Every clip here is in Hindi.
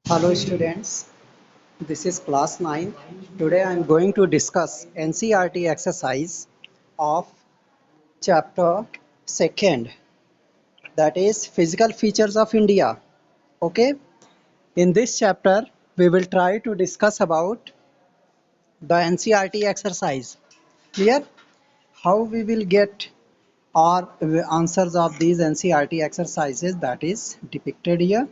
Hello students, this is class 9. Today I am going to discuss NCERT exercise of chapter 2nd, that is physical features of India. Okay, in this chapter we will try to discuss about the NCERT exercise. Clear? How we will get our answers of these NCERT exercises, that is depicted here.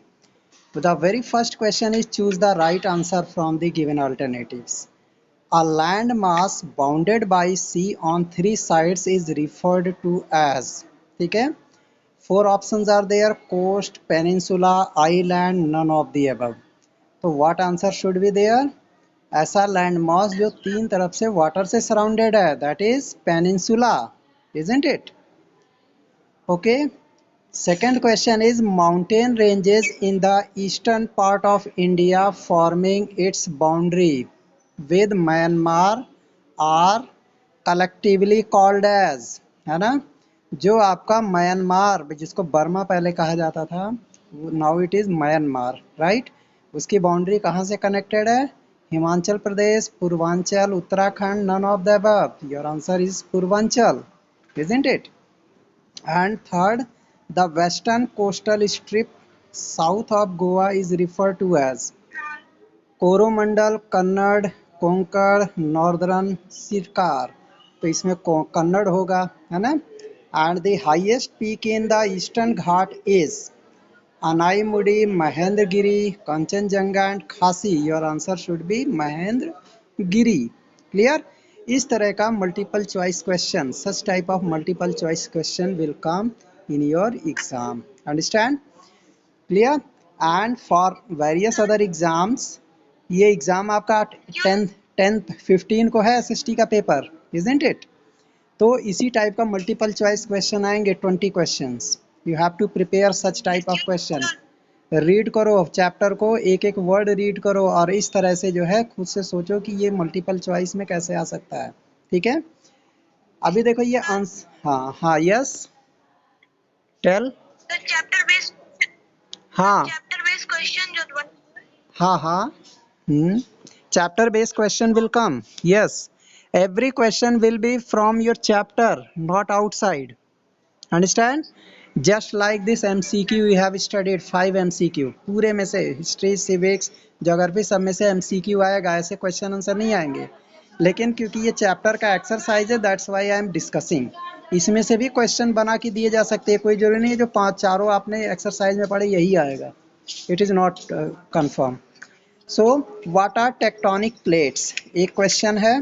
The very first question is choose the right answer from the given alternatives. A land mass bounded by sea on three sides is referred to as. ठीक है, four options are there: coast, peninsula, island, none of the above. तो what answer should be there? ऐसा लैंड मास जो तीन तरफ से वाटर से सराउंडेड है, that is peninsula, isn't it? Okay. Second question is mountain ranges in the eastern part of India forming its boundary with Myanmar are collectively called as, है ना, जो आपका म्यांमार, जिसको बर्मा पहले कहा जाता था, now it is Myanmar, right, उसकी बाउंड्री कहाँ से कनेक्टेड है? Himachal Pradesh, Purvanchal, Uttarakhand, none of the above. Your answer is Purvanchal, isn't it? And third, the western coastal strip south of Goa is referred to as Coromandel, Kannada, Konkan, northern Circars. तो इसमें कन्नड़ होगा, है ना. And the highest peak in the eastern Ghat is Anamudi, Mahendragiri, Kanchenjunga and Khasi. Your answer should be Mahendragiri. Clear? इस तरह का multiple choice question, such type of multiple choice question will come in your exam. Understand? Clear? And for various other exams, ये एग्जाम आपका 10th 15 को है एसएसटी का पेपर, इजंट इट? तो इसी टाइप का मल्टीपल चॉइस क्वेश्चन आएंगे, 20 questions. You have to prepare such type of question. Read करो चैप्टर को, एक एक वर्ड रीड करो और इस तरह से जो है खुद से सोचो कि ये मल्टीपल चॉइस में कैसे आ सकता है. ठीक है, अभी देखो ये आंसर. हाँ हाँ, यस, टेल. चैप्टर बेस्ड, हाँ चैप्टर बेस्ड क्वेश्चन जो, हाँ हाँ, chapter based question will come. Yes, every question will be from your chapter, not outside. Understand? Just like this MCQ we have studied 5 MCQ, पूरे में से हिस्ट्री, सिविक्स, ज्योग्राफी सब में से MCQ आएगा, ऐसे क्वेश्चन आंसर नहीं आएंगे. लेकिन क्योंकि ये चैप्टर का एक्सरसाइज है, that's why I am discussing. इसमें से भी क्वेश्चन बना के दिए जा सकते हैं, कोई जरूरी नहीं है जो पांच चारों आपने एक्सरसाइज में पढ़े यही आएगा. It is not confirm. So, what are tectonic plates? एक क्वेश्चन है.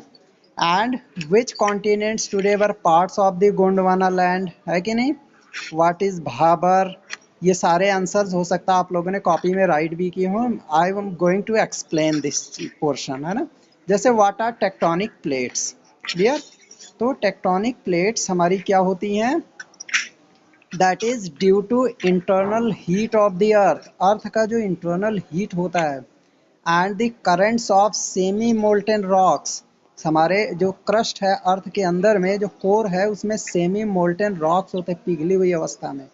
And which continents today were parts of the Gondwana land? है कि नहीं? What is Bhabar? ये सारे आंसर्स हो सकता है आप लोगों ने कॉपी में राइट भी किए हों. I am going to explain this portion, है ना. जैसे what are tectonic plates? क्लियर? तो टेक्टोनिक प्लेट्स हमारी क्या होती हैं? That is due to internal heat of the earth. Earth का जो इंटरनल हीट होता है and the currents of semi molten rocks. हमारे जो क्रस्ट है अर्थ के अंदर में, जो कोर है उसमें सेमी मोल्टन रॉक्स होते हैं पिघली हुई अवस्था में,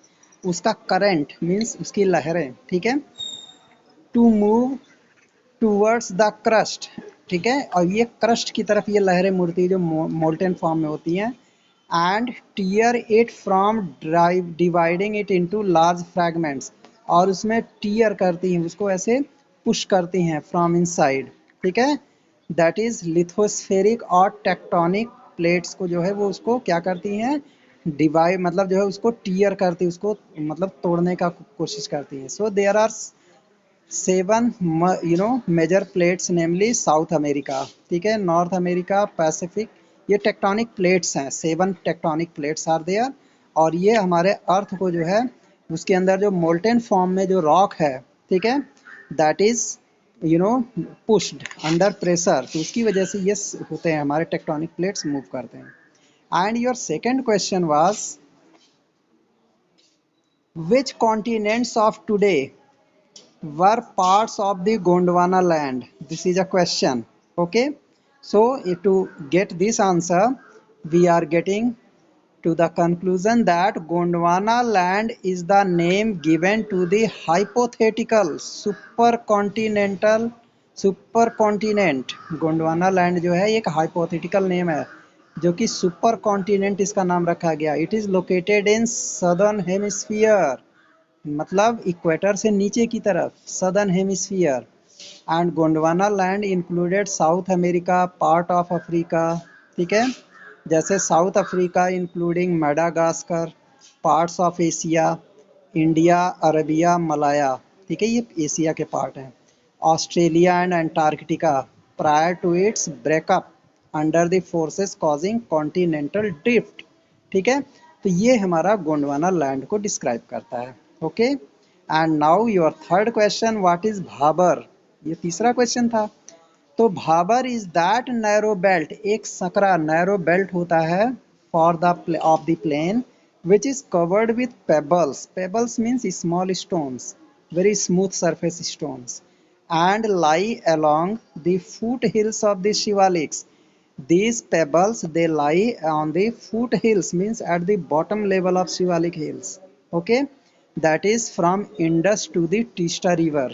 उसका करंट मीन्स उसकी लहरें, ठीक है, to move towards the crust. ठीक है, और ये क्रस्ट की तरफ ये लहरें मुड़ती है जो मोल्टन फॉर्म में होती हैं. And tear it from dividing it into large fragments, और उसमें टीयर करती हैं, उसको ऐसे पुश करती हैं फ्रॉम इनसाइड. ठीक है, दैट इज लिथोस्फेरिक. और टेक्टोनिक प्लेट्स को जो है वो उसको क्या करती हैं? डिवाइड, मतलब जो है उसको टीयर करती, उसको मतलब तोड़ने का कोशिश करती हैं. So there are 7 major plates, namely South America, ठीक है, नॉर्थ अमेरिका, पैसिफिक, ये टेक्टोनिक प्लेट्स हैं. 7 टेक्टोनिक प्लेट्स आर देयर. और ये हमारे अर्थ को जो है उसके अंदर जो मोल्टेन फॉर्म में जो रॉक है, ठीक है, that is pushed under pressure. तो उसकी वजह से ये होते हैं, हमारे टेक्टोनिक प्लेट्स मूव करते हैं. And your second question was which continents of today were parts of the Gondwana land? This is a question. Okay, so to get this answer we are getting to the conclusion that Gondwana land is the name given to the hypothetical supercontinent. Gondwana land जो है एक हाइपोथेटिकल नेम है जो कि सुपर कॉन्टिनेंट इसका नाम रखा गया. It is located in southern hemisphere, मतलब इक्वेटर से नीचे की तरफ, southern hemisphere. And Gondwana land included South America, part of Africa, ठीक है, जैसे South Africa including Madagascar, parts of Asia, India, Arabia, Malaya, ठीक है, ये एशिया के पार्ट हैं, Australia and Antarctica prior to its breakup under the forces causing continental drift. ठीक है, तो ये हमारा गोंडवाना लैंड को डिस्क्राइब करता है. Okay, and now your third question, what is Bhabar. ये तीसरा क्वेश्चन था. तो Bhabar is that narrow belt, एक सकरा नैरो बेल्ट होता है for the of the plain which is covered with pebbles. Pebbles means small stones, very smooth surface stones, and lie along the foothills of the Shivaliks. These pebbles, they lie on the foothills, means at the bottom level of Shivalik hills. Okay, that is from Indus to the Tista river,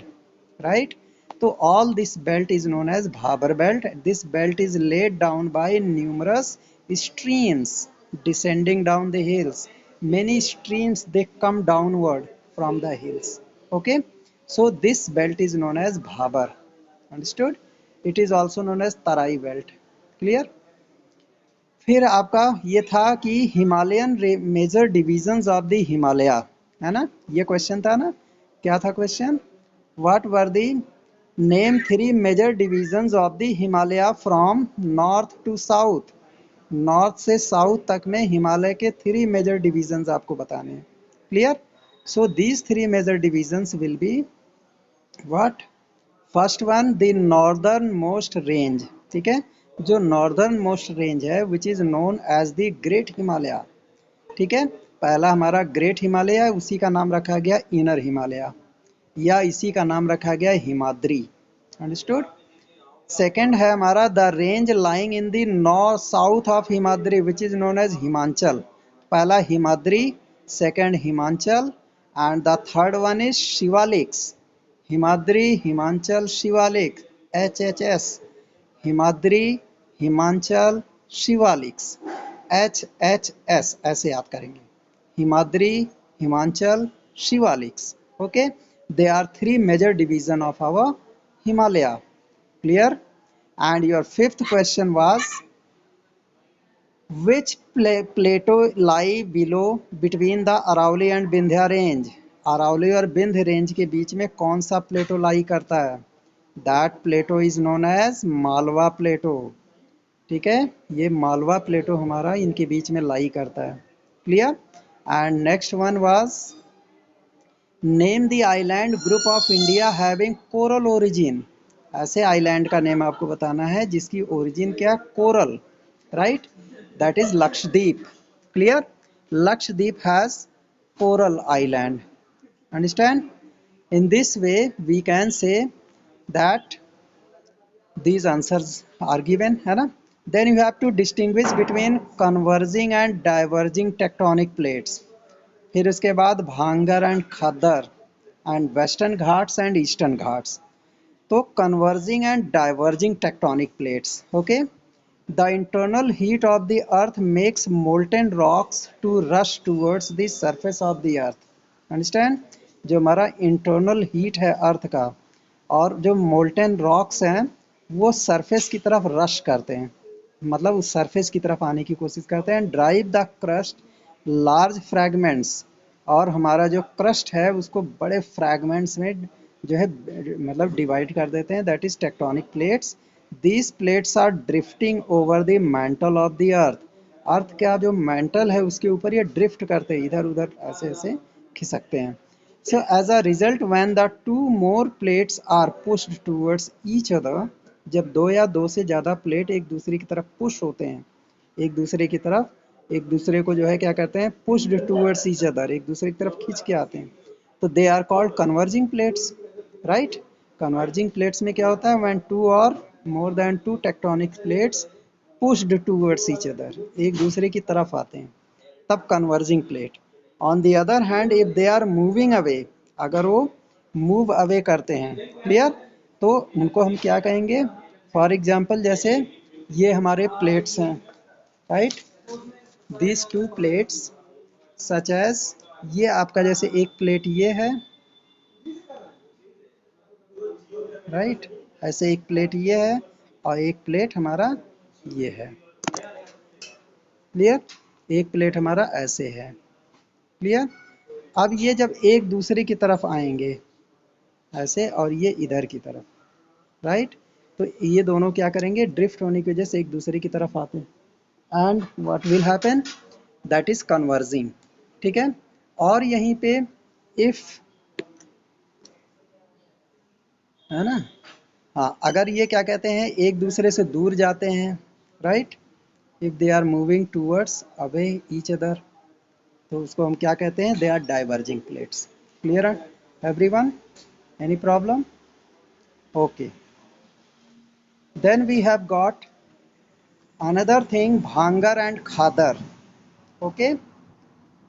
right? So all this belt is known as Bhabar belt. This belt is laid down by numerous streams descending down the hills. Many streams, they come downward from the hills. Okay, so this belt is known as Bhabar. Understood? It is also known as Tarai belt. Clear? फिर आपका ये था कि Himalayan major divisions of the Himalaya, है ना, ये क्वेश्चन था ना. क्या था question? What were the name 3 major divisions of the Himalaya from north to south. North से साउथ तक में हिमालय के 3 मेजर डिविजन्स आपको बताने हैं. Clear? So these 3 major divisions will be what? First one the northern most range, ठीक है, जो नॉर्दर्न मोस्ट रेंज है which is known as the great Himalaya. ठीक है, पहला हमारा ग्रेट हिमालय है, उसी का नाम रखा गया इनर हिमालय, या इसी का नाम रखा गया हिमाद्री. अंडरस्टूड? सेकेंड है हमारा the range lying in the north south of Himadri which is known as Himanchal. पहला Himadri, second Himanchal, and the third one is Shivaliks. Himadri, Himanchal, Shivalik, HHS, Himadri, Himanchal, Shivaliks, HHS, ऐसे याद करेंगे. Himadri, Himanchal, Shivaliks. Okay, they are 3 major division of our Himalaya. Clear? And your fifth question was which plateau lie below between the Aravalli and Vindhya range. Aravalli और विंध्य रेंज के बीच में कौन सा प्लेटो लाई करता है? That plateau is known as Malwa plateau. ठीक है, ये मालवा प्लेटो हमारा इनके बीच में लाई करता है. Clear? And next one was name the island group of India having coral origin. ऐसे आइलैंड का नेम आपको बताना है जिसकी ओरिजिन क्या? Coral, right? That is Lakshadweep. Clear? Lakshadweep has coral island. Understand? In this way we can say that these answers are given, है ना. Then you have to distinguish between converging and diverging tectonic plates. फिर उसके बाद Bhangar and Khadar, and western Ghats and eastern Ghats. तो converging and diverging tectonic plates. Okay, the internal heat of the earth makes molten rocks to rush towards the surface of the earth. Understand? जो हमारा इंटरनल हीट है अर्थ का, और जो मोल्टेन रॉक्स हैं वो सरफेस की तरफ रश करते हैं, मतलब उस सरफेस की तरफ आने की कोशिश करते हैं. Drive the crust large fragments, और हमारा जो क्रस्ट है उसको बड़े फ्रैगमेंट्स में जो है मतलब डिवाइड कर देते हैं. That is tectonic plates. These plates are drifting over the mantle of the earth. Earth का जो मैंटल है उसके ऊपर ये ड्रिफ्ट करते हैं, इधर उधर ऐसे ऐसे खिसकते हैं. So as a result when the 2 more plates are pushed towards each other, जब 2 या 2 से ज़्यादा प्लेट एक दूसरे की तरफ पुश होते हैं, एक दूसरे की तरफ, एक दूसरे को जो है क्या कहते हैं? पुश्ड टूवर्ड्स ईच अदर, एक दूसरे की तरफ खींच के आते हैं, तो they are called converging plates. Right? Converging plates में क्या होता है? व्हेन 2 और more than 2 tectonic plates pushed towards each other, एक दूसरे की तरफ आते हैं. तब converging plate. On the other hand if they are moving away, अगर वो मूव अवे करते हैं, क्लियर, तो उनको हम क्या कहेंगे? फॉर एग्जाम्पल जैसे ये हमारे प्लेट्स हैं, right, these two plates such as, ये आपका जैसे एक प्लेट ये है, राइट, ऐसे एक प्लेट ये है और एक प्लेट हमारा ये है, क्लियर, एक प्लेट हमारा ऐसे है, क्लियर। अब ये जब एक दूसरे की तरफ आएंगे ऐसे और ये इधर की तरफ, राइट, तो ये दोनों क्या करेंगे? ड्रिफ्ट होने की वजह से एक दूसरे की तरफ आते हैं and what will happen, that is converging, ठीक है। और यहीं पे इफ, है ना, हाँ, अगर ये क्या कहते हैं, एक दूसरे से दूर जाते हैं, right, if they are moving towards away each other, तो उसको हम क्या कहते हैं? They are diverging plates. Clear everyone? Any problem? Okay, then we have got another thing, Bhangar and Khadar. Okay,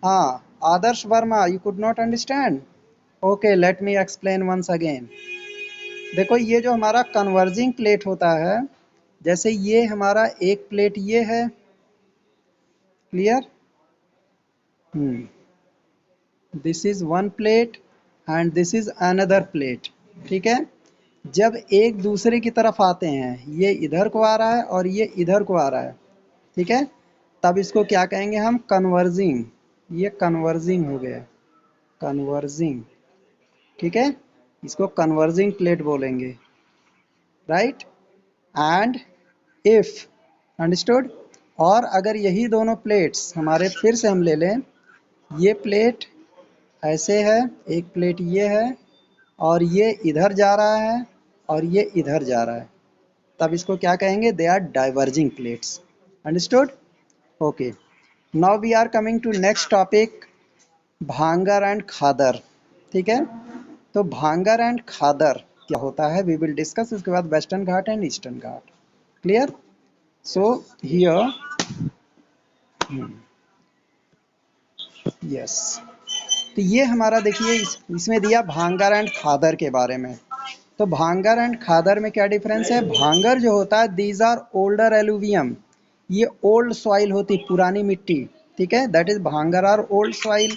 हाँ, Adarsh Varma, you could not understand? Okay, let me explain once again. देखो, ये जो हमारा कन्वर्जिंग प्लेट होता है, जैसे ये हमारा एक प्लेट ये है, clear, this is one plate and this is another plate, ठीक है। जब एक दूसरे की तरफ आते हैं, ये इधर को आ रहा है और ये इधर को आ रहा है, ठीक है, तब इसको क्या कहेंगे हम? कन्वर्जिंग। ये कन्वर्जिंग हो गया, कन्वर्जिंग, ठीक है, इसको कन्वर्जिंग प्लेट बोलेंगे, राइट। एंड इफ, अंडरस्टूड, और अगर यही दोनों प्लेट्स हमारे, फिर से हम ले लें, ये प्लेट ऐसे है, एक प्लेट ये है और ये इधर जा रहा है और ये इधर जा रहा है, तब इसको क्या कहेंगे? They are diverging plates. Understood? Okay, now we are coming to next topic, Bhangar and Khadar, ठीक है। तो भांगर एंड खादर क्या होता है, वी विल डिस्कस। उसके बाद western Ghat and eastern Ghat, clear. So here, yes, तो ये हमारा देखिए, इसमें दिया भांगर एंड खादर के बारे में। तो भांगर एंड खादर में क्या डिफरेंस है? भांगर जो होता है, दीज आर ओल्डर एलुवियम, ये ओल्ड सॉइल होती, पुरानी मिट्टी, ठीक है, that is Bhangar are old soil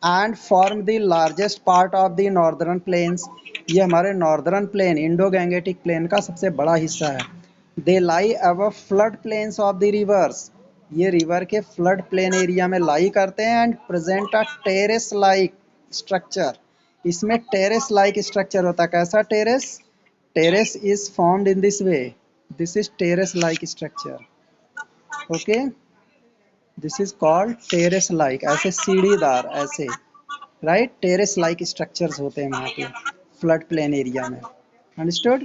and form the largest part of the northern plains, ये हमारे northern plain, Indo Gangetic plain का सबसे बड़ा हिस्सा है। They lie above flood plains of the rivers, ये रिवर के फ्लड प्लेन एरिया में लाई करते हैं and present a terrace like structure, इसमें टेरेस लाइक स्ट्रक्चर होता है। कैसा terrace? Terrace is formed in this way, this is terrace like structure, okay, this is called terrace like, ऐसे सीढ़ीदार ऐसे, राइट, टेरेस लाइक स्ट्रक्चर्स होते हैं वहाँ पे फ्लड प्लेन एरिया में, understood.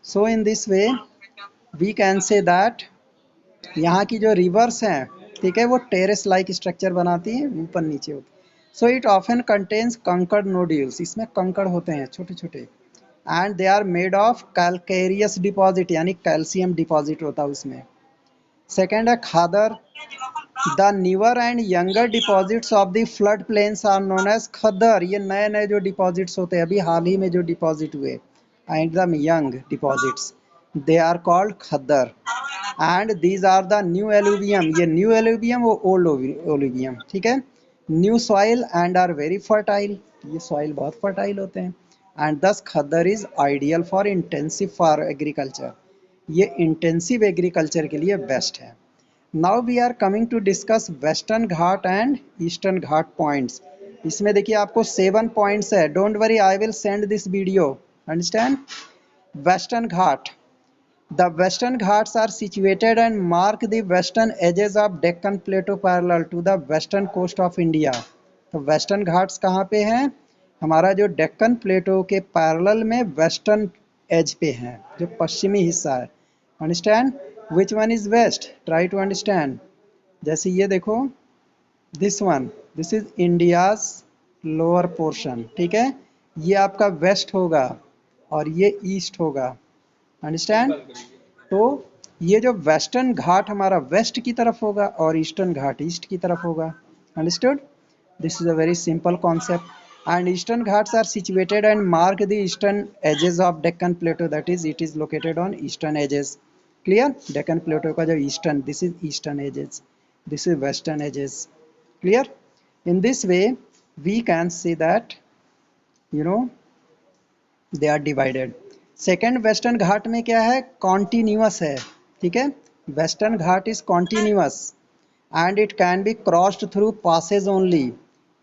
So in this way we can say that यहाँ की जो रिवर्स हैं, ठीक है, वो टेरेस लाइक स्ट्रक्चर बनाती हैं, ऊपर नीचे होती। So it often contains kankar nodules, इसमें कंकड़ होते हैं छोटे छोटे, and they are made of calcareous deposit, यानी कैल्शियम डिपॉजिट होता है उसमें। सेकेंड है Khadar, the newer and younger deposits of the flood plains are known as Khaddar, ये नए नए जो डिपॉजिट्स होते हैं, अभी हाल ही में जो डिपॉजिट हुए, एकदम young deposits, they are called Khaddar. And these are the new alluvium, ये न्यू एलुवियम, वो ओल्ड ओलुवियम, ठीक है, new soil and are very fertile, ये सॉइल बहुत फर्टाइल होते हैं। And this Khaddar is ideal for intensive for agriculture, ये इंटेंसिव एग्रीकल्चर के लिए बेस्ट है। Now we are coming to discuss western Ghat and eastern Ghat points. इसमें देखिए आपको 7 पॉइंट्स है, don't worry, I will send this video, understand. Western Ghat, the western ghats are situated and mark the western edges of Deccan Plateau parallel to the western coast of India। तो वेस्टर्न घाट्स कहाँ पे हैं? हमारा जो डेक्कन प्लेटो के पैरेलल में वेस्टर्न एज पे हैं, जो पश्चिमी हिस्सा है, understand. Which one is west? Try to understand. जैसे ये देखो, this one, this is India's lower portion, ठीक है, ये आपका वेस्ट होगा और ये ईस्ट होगा, अंडरस्टैंड। तो ये जो वेस्टर्न घाट हमारा वेस्ट की तरफ होगा और ईस्टर्न घाट ईस्ट की तरफ होगा। Understood? This is a very simple concept. And eastern Ghats are situated and mark the eastern edges of Deccan plateau, that is it is located on eastern edges. Clear? Deccan plateau का जो eastern, this is eastern edges, this is western edges. Clear? In this way we can see that you know they are divided. Second western Ghat में क्या है? कॉन्टिन्यूअस है। ठीक है, western Ghat is continuous and it can be crossed through passes only.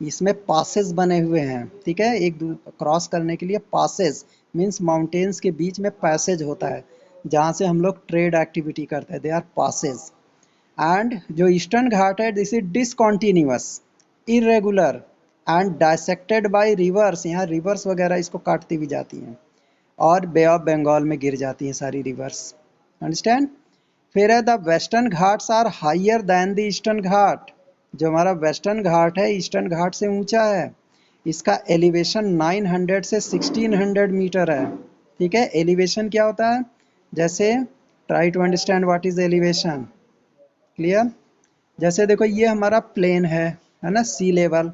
इसमें पासेज बने हुए हैं। ठीक है, एक क्रॉस करने के लिए पासेज मीन्स माउंटेन्स के बीच में पैसेज होता है जहाँ से हम लोग ट्रेड एक्टिविटी करते हैं, दे आर पासेज। एंड जो ईस्टर्न घाट है this is discontinuous, irregular and dissected by rivers. यहाँ रिवर्स वगैरह इसको काटती भी जाती हैं और बे ऑफ बंगाल में गिर जाती हैं सारी रिवर्स। अंडरस्टैंड? फिर है the western Ghats are higher than the eastern Ghat. जो हमारा वेस्टर्न घाट है ईस्टर्न घाट से ऊंचा है। इसका एलिवेशन 900 से 1600 मीटर है। ठीक है, एलिवेशन क्या होता है? जैसे try to understand what is elevation. Clear? जैसे देखो ये हमारा प्लेन है ना, सी लेवल।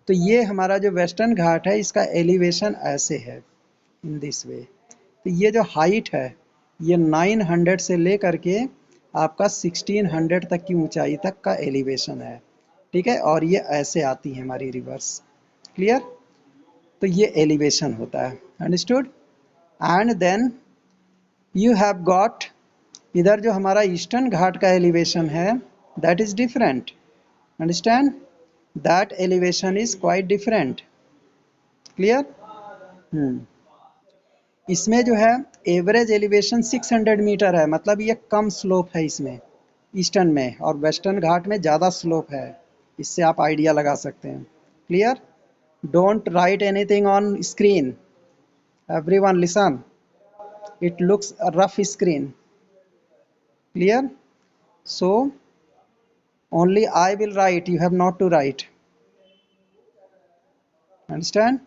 तो ये हमारा जो वेस्टर्न घाट है इसका एलिवेशन ऐसे है, इन दिस वे। तो ये जो हाइट है ये 900 से लेकर के आपका 1600 तक की ऊंचाई तक का एलिवेशन है। ठीक है, और ये ऐसे आती है हमारी रिवर्स। क्लियर? तो ये एलिवेशन होता है। Understood? And then you have got, इधर जो हमारा ईस्टर्न घाट का एलिवेशन है that is different. Understand? That elevation is quite different. Clear? इसमें जो है एवरेज एलिवेशन 600 मीटर है, मतलब ये कम स्लोप है इसमें ईस्टर्न में, और वेस्टर्न घाट में ज़्यादा स्लोप है। इससे आप आइडिया लगा सकते हैं। Clear? Don't write anything on screen, everyone listen, it looks rough screen. Clear? So only I will write, you have not to write. Understand?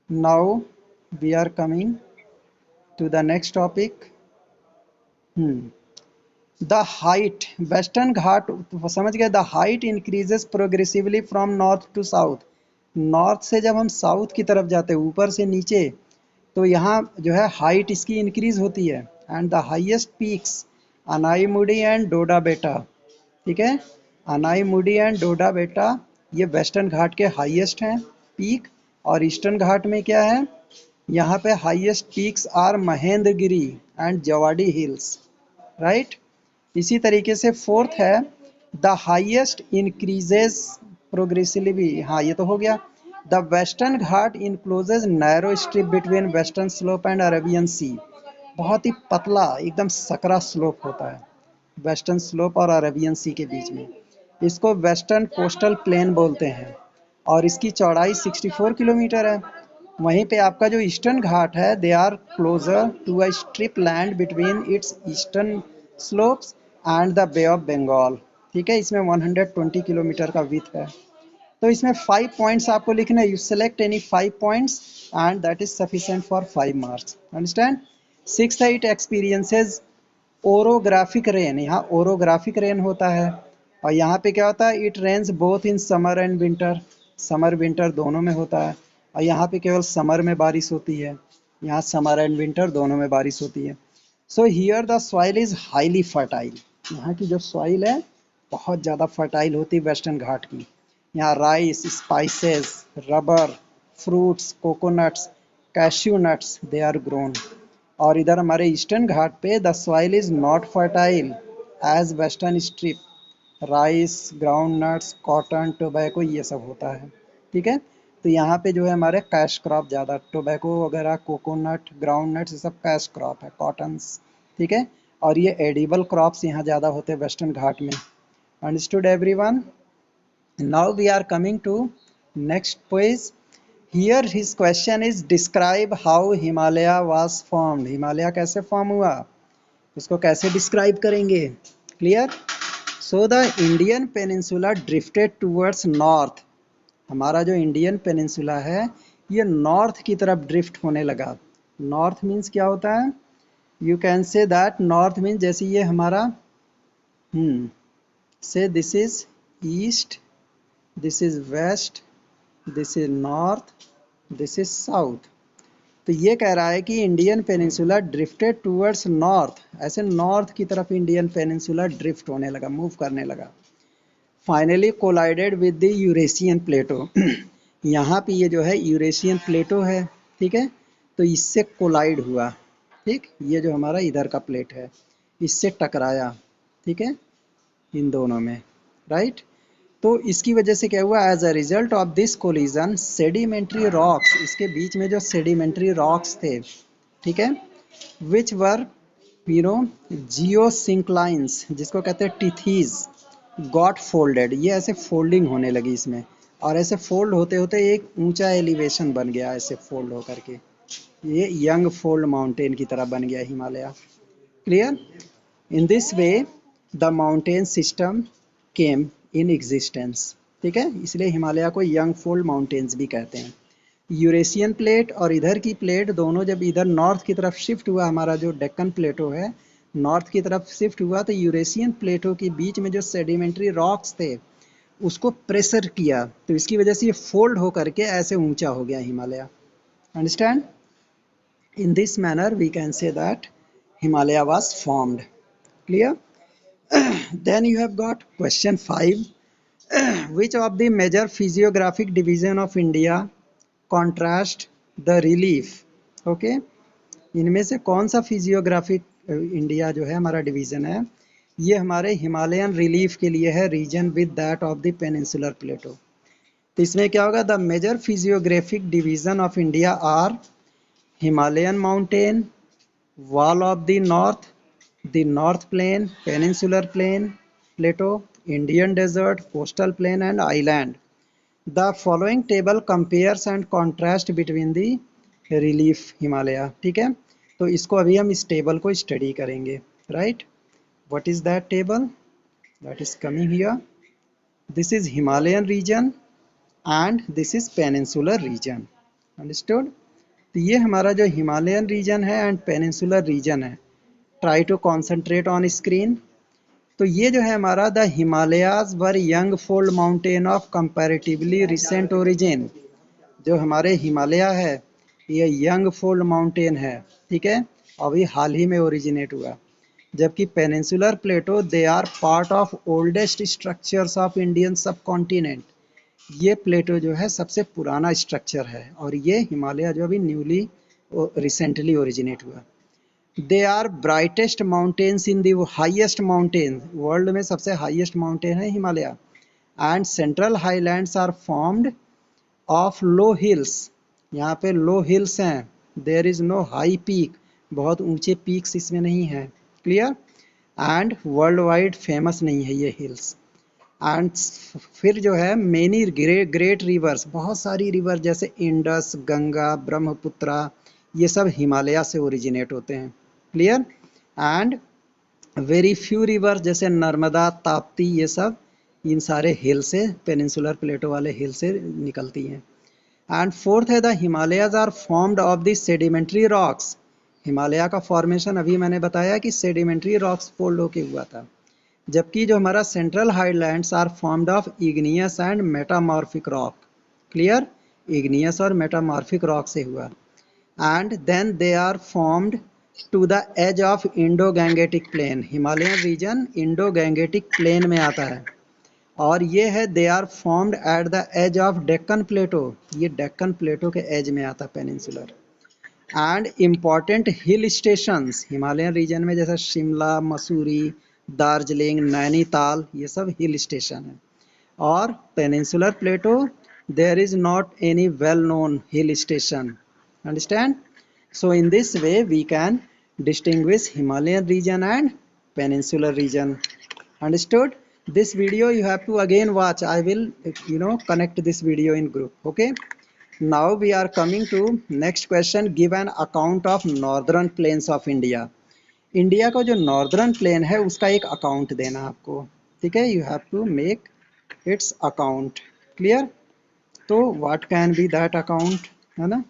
Now we are coming to the next topic. The height, western घाट समझ गए। the height increases progressively from north to south. North से जब हम साउथ की तरफ जाते हैं ऊपर से नीचे, तो यहाँ जो है हाइट इसकी इंक्रीज होती है। And the highest peaks Anamudi and Doda Betta. ठीक है, अनाईमुडी एंड डोडा बेटा ये वेस्टर्न घाट के हाईएस्ट हैं पीक। और ईस्टर्न घाट में क्या है? यहाँ पे highest peaks are Mahendragiri and Javadi hills. Right? इसी तरीके से फोर्थ है द हाईएस्ट इंक्रीजेस प्रोग्रेसिवली। हाँ ये तो हो गया। The western Ghat encloses narrow strip between western slope and Arabian sea. बहुत ही पतला एकदम सकरा स्लोप होता है वेस्टर्न स्लोप और अरेबियन सी के बीच में। इसको वेस्टर्न कोस्टल प्लेन बोलते हैं और इसकी चौड़ाई 64 किलोमीटर है। वहीं पे आपका जो ईस्टर्न घाट है they are closer to a strip land between its eastern slopes and the bay of Bengal. ठीक है, इसमें 120 किलोमीटर का विड्थ है। तो इसमें 5 पॉइंट्स आपको लिखने हैं। You select any 5 points and that is sufficient for 5 marks. Understand? Sixth है इट एक्सपीरियंसेस ओरोग्राफिक रेन। यहाँ ओरोग्राफिक रेन होता है और यहाँ पे क्या होता है? It rains both in summer and winter. Summer winter दोनों में होता है और यहाँ पे केवल समर में बारिश होती है। यहाँ समर एंड विंटर दोनों में बारिश होती है। So here the soil is highly fertile. यहाँ की जो सॉइल है बहुत ज़्यादा फर्टाइल होती है वेस्टर्न घाट की। यहाँ rice, spices, rubber, fruits, coconuts, cashew nuts they are grown. और इधर हमारे ईस्टर्न घाट पे the soil is not fertile as western strip. Rice, ground nuts, cotton, tobacco ये सब होता है। ठीक है, तो यहाँ पे जो है हमारे कैश क्रॉप ज़्यादा, टोबैको वगैरह, कोकोनट, ग्राउंड नट्स ये सब कैश क्रॉप है, कॉटन्स। ठीक है, और ये एडिबल क्रॉप्स यहाँ ज़्यादा होते हैं वेस्टर्न घाट में। Understood everyone? Now we are coming to next quiz. Here his question is describe how Himalaya was formed. Himalaya कैसे फॉर्म हुआ, उसको कैसे डिस्क्राइब करेंगे? Clear? So the Indian peninsula drifted towards north. हमारा जो इंडियन पेनिनसुला है ये नॉर्थ की तरफ ड्रिफ्ट होने लगा। नॉर्थ मीन्स क्या होता है? You can say that north means जैसे ये हमारा say this is east, this is west, this is north, this is south. तो ये कह रहा है कि Indian peninsula drifted towards north, ऐसे नॉर्थ की तरफ इंडियन पेनिनसुला ड्रिफ्ट होने लगा, मूव करने लगा। Finally collided with the Eurasian plateau. यहाँ पे ये जो है यूरेशियन प्लेटो है, ठीक है, तो इससे कोलाइड हुआ, ठीक, ये जो हमारा इधर का प्लेट है इससे टकराया, ठीक है, इन दोनों में, राइट। तो इसकी वजह से क्या हुआ, as a result of this collision sedimentary rocks, इसके बीच में जो सेडिमेंट्री रॉक्स थे, ठीक है, which were you know geosynclines, जिसको कहते हैं टिथीज, गॉट फोल्डेड, ये ऐसे फोल्डिंग होने लगी इसमें, और ऐसे फोल्ड होते होते एक ऊंचा एलिवेशन बन गया, ऐसे फोल्ड होकर के ये यंग फोल्ड माउंटेन की तरह बन गया Himalaya. Clear? In this way the mountain system came in existence, ठीक है, इसलिए हिमालय को यंग फोल्ड माउंटेन्स भी कहते हैं। यूरेशियन प्लेट और इधर की प्लेट दोनों जब इधर नॉर्थ की तरफ शिफ्ट हुआ, हमारा जो डेक्कन प्लेटो है नॉर्थ की तरफ शिफ्ट हुआ, तो यूरेशियन प्लेटो के बीच में जो सेडिमेंट्री रॉक्स थे उसको प्रेशर किया, तो इसकी वजह से ये फोल्ड होकर के ऐसे ऊंचा हो गया Himalaya. Understand? In this manner we can say that Himalaya was formed. Clear? Then you have got question 5. Which of the major physiographic division of India contrast the relief? Okay, इनमें से कौन सा फिजियोग्राफिक इंडिया जो है हमारा डिवीजन है, ये हमारे हिमालयन रिलीफ के लिए है, region with that of the peninsular plateau. तो इसमें क्या होगा, the major physiographic division of India are Himalayan mountain, wall of the north plain, peninsular plain, plateau, Indian desert, coastal plain and island. The following table compares and contrast between the relief Himalaya, ठीक है, तो इसको अभी हम इस टेबल को स्टडी करेंगे, right. What is that table? That is coming here. This is Himalayan region and this is peninsular region. Understood? तो ये हमारा जो हिमालयन रीजन है एंड पेनिनसुलर रीजन है, try to concentrate on screen. तो ये जो है हमारा the Himalayas were young fold mountain of comparatively recent origin, जो हमारे हिमालय है ये यंग फोल्ड माउंटेन है, ठीक है, अभी हाल ही में ओरिजिनेट हुआ। जबकि peninsular plateau they are part of oldest structures of Indian subcontinent, ये प्लेटो जो है सबसे पुराना स्ट्रक्चर है और ये हिमालय जो अभी न्यूली रिसेंटली ओरिजिनेट हुआ। They are brightest mountains in the highest mountain, world में सबसे हाईएस्ट माउंटेन है Himalaya, and central highlands are formed of low hills, यहाँ पे लो हिल्स हैं, there is no high peak, बहुत ऊंचे पीक्स इसमें नहीं है। Clear? And world wide famous नहीं है ये हिल्स। एंड फिर जो है मेनी ग्रेट रिवर्स, बहुत सारी रिवर जैसे इंडस, गंगा, ब्रह्मपुत्रा, ये सब हिमालय से ओरिजिनेट होते हैं। Clear? And very few river जैसे नर्मदा, ताप्ती, ये सब इन सारे हिल से, पेनिनसुलर प्लेटो वाले हिल से निकलती हैं। एंड फोर्थ है the Himalayas are formed of the sedimentary rocks, Himalaya का फॉर्मेशन अभी मैंने बताया कि सेडिमेंट्री रॉक्स फोल्ड होके हुआ था, जबकि जो हमारा central highlands are formed of igneous and metamorphic rock. Clear? Igneous और मेटामॉर्फिक रॉक से हुआ। And then they are formed to the age of Indo Gangetic plain, Himalayan region Indo Gangetic plain में आता है, और ये है they are formed at the age of Deccan plateau, ये डेक्कन प्लेटो के एज में आता peninsular. And important hill stations Himalayan region में जैसे शिमला, मसूरी, दार्जिलिंग, नैनीताल, ये सब हिल स्टेशन है। और peninsular plateau there is not any well known hill station. Understand? So in this way we can distinguish Himalayan region and peninsular region. Understood? This video you have to again watch. I will connect this video in group. Okay, now we are coming to next question. Give an account of northern plains of India. India का जो नॉर्दर्न प्लेन है उसका एक अकाउंट देना आपको, ठीक है, you have to make its account. Clear? तो what can be that account, है ना,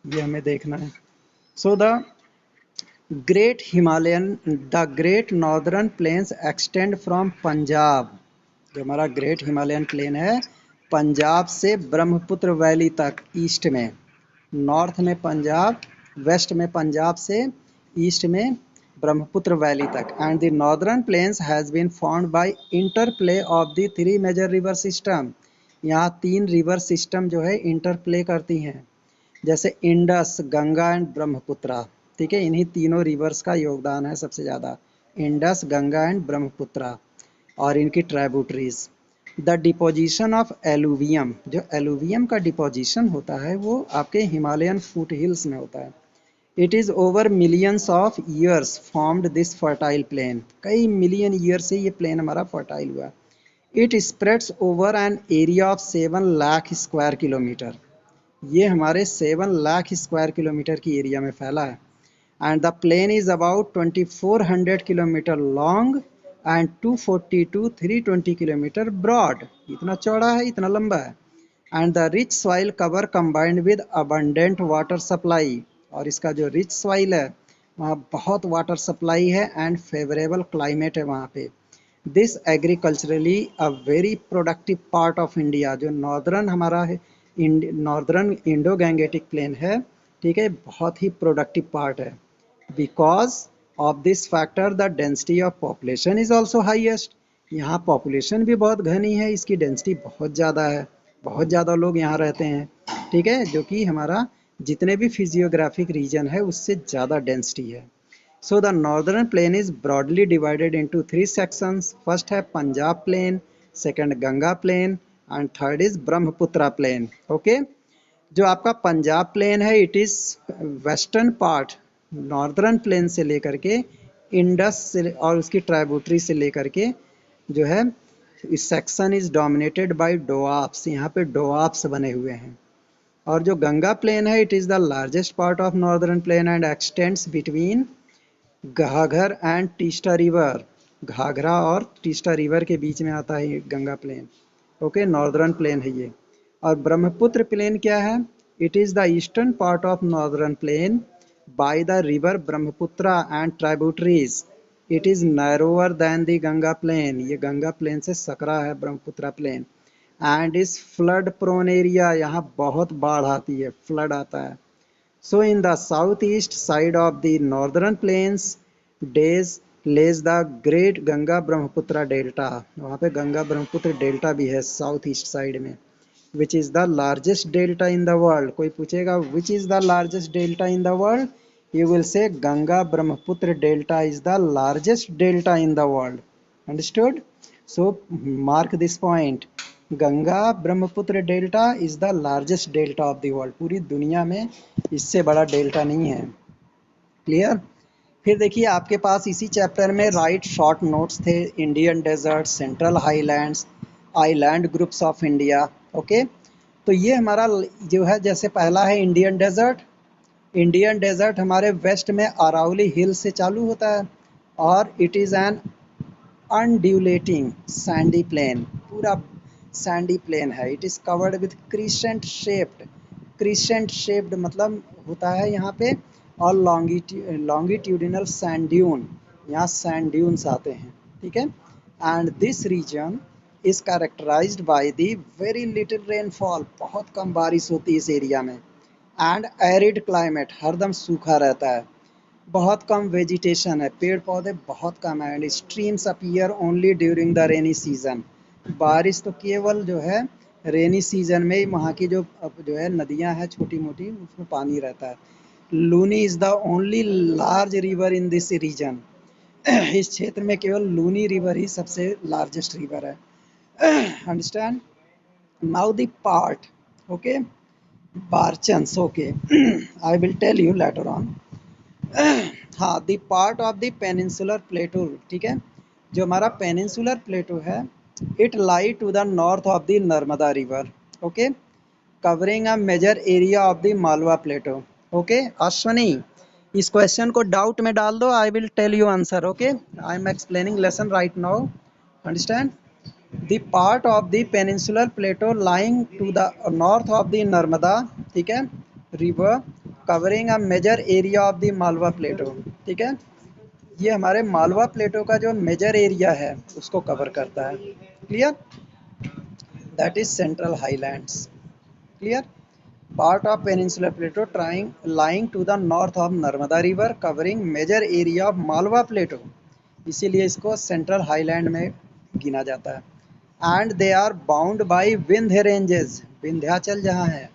ये हमें देखना है। So the great northern plains extend from Punjab. जो हमारा ग्रेट हिमालयन प्लेन है, पंजाब से ब्रह्मपुत्र वैली तक ईस्ट में, नॉर्थ में पंजाब, वेस्ट में पंजाब से ईस्ट में ब्रह्मपुत्र वैली तक. And the northern plains has been formed by interplay of the three major river system. यहाँ तीन रिवर सिस्टम जो है इंटरप्ले करती हैं, जैसे इंडस, गंगा एंड ब्रह्मपुत्रा. ठीक है, इन्हीं तीनों रिवर्स का योगदान है सबसे ज़्यादा, इंडस, गंगा एंड ब्रह्मपुत्रा और इनकी tributaries. The deposition of alluvium, जो एलुवियम का डिपोजिशन होता है वो आपके हिमालयन फुट हिल्स में होता है. It is over millions of years formed this fertile plain. कई मिलियन ईयर से ये प्लेन हमारा फर्टाइल हुआ. It spreads over an area of 7 lakh square kilometre. ये हमारे 7 लाख स्क्वायर किलोमीटर की एरिया में फैला है. And the plain is about 2400 kilometre long and 240 to 320 kilometre broad. इतना चौड़ा है, इतना लंबा है. And the rich soil cover combined with abundant water supply. और इसका जो रिच सॉइल है वहाँ बहुत वाटर सप्लाई है एंड फेवरेबल क्लाइमेट है वहाँ पे. This agriculturally a very productive part of India. जो नॉर्दर्न हमारा है, नॉर्दर्न इंडो गैंगेटिक प्लेन है, ठीक है, बहुत ही प्रोडक्टिव पार्ट है. Because of this factor the density of population is also highest. यहाँ पॉपुलेशन भी बहुत घनी है, इसकी डेंसिटी बहुत ज़्यादा है, बहुत ज़्यादा लोग यहाँ रहते हैं. ठीक है, जो कि हमारा जितने भी फिजियोग्राफिक रीजन है उससे ज़्यादा डेंसिटी है. So the northern plain is broadly divided into 3 sections. First है Punjab plain, second Ganga plain and third is Brahmaputra plain. Okay, जो आपका पंजाब प्लेन है it is western part, northern plain से लेकर के इंडस से और उसकी ट्राइब्यूटरी से लेकर के जो है इस सेक्शन इज डोमिनेटेड बाय डोआब्स. यहाँ पे डोआब्स बने हुए हैं. और जो गंगा प्लेन है it is the largest part of northern plain and x tends between घाघर and Teesta river. Ghaghara और टीस्टा रिवर के बीच में आता है ये Ganga plane. Okay, northern plain है ये. और ब्रह्मपुत्र प्लेन क्या है? It is the eastern part of northern plain by the river Brahmaputra and tributaries. It is narrower than the Ganga plain. ये गंगा प्लेन से सकरा है Brahmaputra plain. And is flood prone area. यहाँ बहुत बाढ़ आती है, फ्लड आता है. So in the south east side of the northern plains days lays the great Ganga Brahmaputra delta. वहाँ पे गंगा ब्रह्मपुत्र डेल्टा भी है साउथ ईस्ट साइड में. विच is the largest delta in the world. कोई पूछेगा विच is the largest delta in the world, you will say Ganga Brahmaputra delta is the largest delta in the world. Understood? So mark this point, Ganga Brahmaputra delta is the largest delta of the world. पूरी दुनिया में इससे बड़ा डेल्टा नहीं है. क्लियर? फिर देखिए आपके पास इसी चैप्टर में राइट शॉर्ट नोट्स थे. Indian desert, central highlands, island groups of India. Okay, तो ये हमारा जो है, जैसे पहला है इंडियन डेजर्ट. इंडियन डेजर्ट हमारे वेस्ट में अरावली हिल से चालू होता है और it is an undulating sandy plain. पूरा सैंडी प्लेन है. It is covered with crescent shaped. Crescent shaped मतलब होता है यहाँ पे, और लॉन्गिट्यूडिनल सैंड ड्यून. यहाँ सैंड ड्यून्स आते हैं. ठीक है, and this region is characterised by the very little rainfall. बहुत कम बारिश होती है इस एरिया में. एंड एरिड क्लाइमेट, हरदम सूखा रहता है. बहुत कम वेजिटेशन है, पेड़ पौधे बहुत कम है. And streams appear only during the rainy season. बारिश तो केवल जो है रेनी सीजन में ही वहाँ की जो है नदियाँ हैं छोटी मोटी, उसमें पानी रहता है. Luni is the only large river in this region. इस क्षेत्र में केवल लूनी रिवर ही सबसे लार्जेस्ट रिवर है. Understand? Now the part, okay, barchans. Okay, I will tell you later on. हाँ, the part of the peninsular plateau. ठीक है, जो हमारा पेनिनसुलर प्लेटू है it lie to the north of the Narmada river. Okay, covering a major area of the Malwa plateau. Okay Ashwani, इस क्वेश्चन को डाउट में डाल दो, I will tell you answer. Okay, I am explaining lesson right now. Understand? The part of the peninsular plateau lying to the north of the Narmada, ठीक है, river covering a major area of the Malwa plateau. ठीक है, ये हमारे मालवा प्लेटो का जो मेजर एरिया है उसको कवर करता है। Clear? That is central highlands. Clear? Part of peninsular plateau trying lying to the north of Narmada river covering major area of Malwa plateau, इसीलिए इसको सेंट्रल हाईलैंड में गिना जाता है। And they are bound by Vindhya ranges, Vindhyachal जहाँ है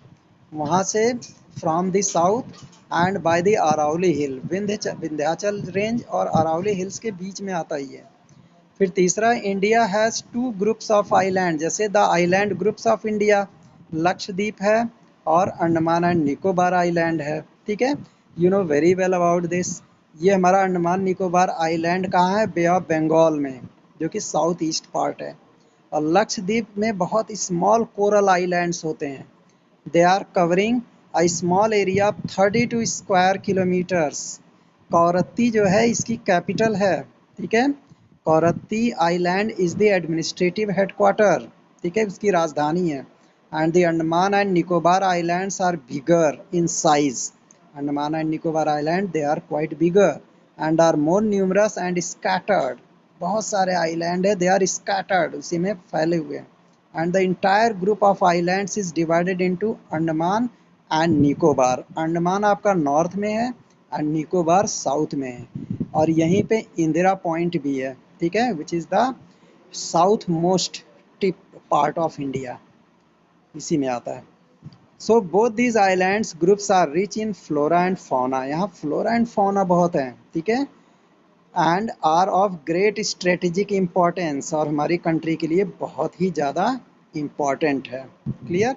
वहाँ से from the south and by the Aravalli hill, Vindhyachal range और अरावली हिल्स के बीच में आता ही है। फिर तीसरा, India has two groups of island, जैसे the island groups of India, Lakshadweep है और अंडमान एंड निकोबार आइलैंड है। ठीक है, you know very well about this. ये हमारा अंडमान निकोबार आइलैंड कहाँ है? बे ऑफ बंगाल में, जो कि साउथ ईस्ट पार्ट है। और लक्षद्वीप में बहुत स्मॉल कोरल आइलैंड्स होते हैं। They are covering a small area of 32 square kilometres. Kavaratti जो है इसकी कैपिटल है। ठीक है, Kavaratti island is the administrative headquarter. ठीक है, उसकी राजधानी है। And the Andaman and Nicobar islands are bigger in size. Andaman and Nicobar island they are quite bigger and are more numerous and scattered. बहुत सारे आइलैंड है, दे आर स्कैटर्ड, उसी में फैले हुए हैं। And the entire group of islands is divided into Andaman and Nicobar. Andaman आपका नॉर्थ में है एंड निकोबार साउथ में है। और यहीं पे इंदिरा पॉइंट भी है। ठीक है, which is the south most tip part of India, इसी में आता है। So both these islands groups are rich in flora and fauna, यहाँ फ्लोरा एंड फौना बहुत है। ठीक है, and are of great strategic importance, और हमारी कंट्री के लिए बहुत ही ज़्यादा इम्पॉर्टेंट है। क्लियर?